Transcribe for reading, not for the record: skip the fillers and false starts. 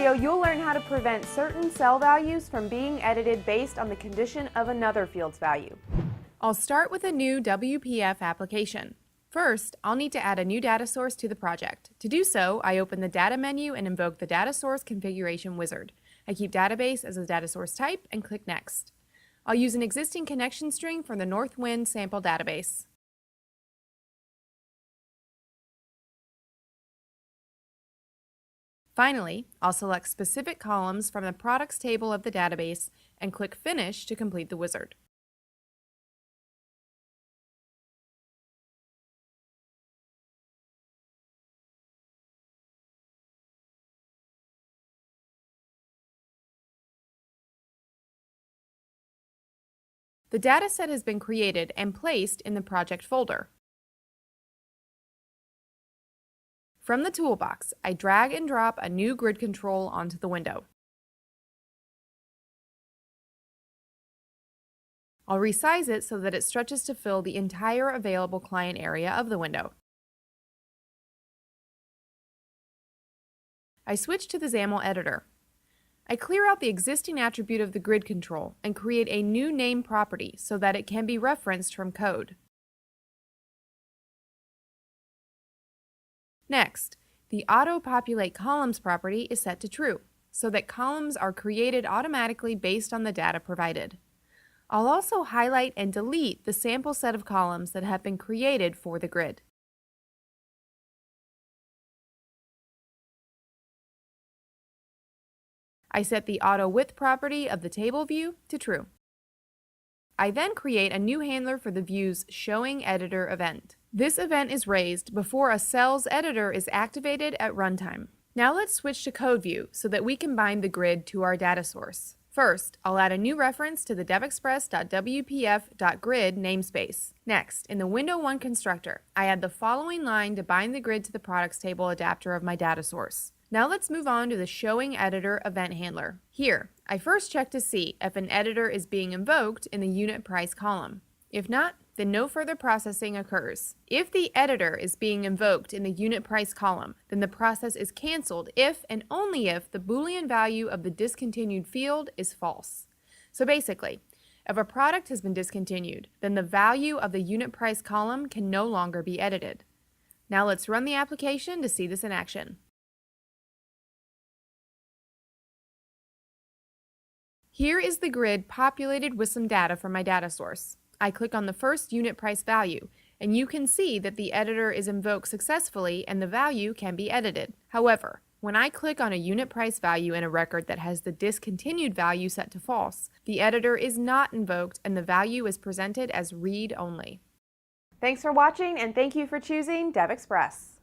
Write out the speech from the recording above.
video, you'll learn how to prevent certain cell values from being edited based on the condition of another field's value. I'll start with a new WPF application. First, I'll need to add a new data source to the project. To do so, I open the Data menu and invoke the Data Source Configuration Wizard. I keep Database as a data source type and click Next. I'll use an existing connection string from the Northwind sample database. Finally, I'll select specific columns from the products table of the database and click Finish to complete the wizard. The dataset has been created and placed in the project folder. From the toolbox, I drag and drop a new grid control onto the window. I'll resize it so that it stretches to fill the entire available client area of the window. I switch to the XAML editor. I clear out the existing attribute of the grid control and create a new name property so that it can be referenced from code. Next, the Auto-Populate Columns property is set to true, so that columns are created automatically based on the data provided. I'll also highlight and delete the sample set of columns that have been created for the grid. I set the Auto Width property of the table view to true. I then create a new handler for the view's Showing Editor event. This event is raised before a cell's editor is activated at runtime. Now let's switch to code view so that we can bind the grid to our data source. First, I'll add a new reference to the devexpress.wpf.grid namespace. Next, in the Window 1 constructor, I add the following line to bind the grid to the products table adapter of my data source. Now let's move on to the Showing Editor event handler. Here, I first check to see if an editor is being invoked in the unit price column. If not, then no further processing occurs. If the editor is being invoked in the unit price column, then the process is canceled if and only if the Boolean value of the discontinued field is false. So basically, if a product has been discontinued, then the value of the unit price column can no longer be edited. Now let's run the application to see this in action. Here is the grid populated with some data from my data source. I click on the first unit price value, and you can see that the editor is invoked successfully and the value can be edited. However, when I click on a unit price value in a record that has the discontinued value set to false, the editor is not invoked and the value is presented as read only. Thanks for watching and thank you for choosing DevExpress.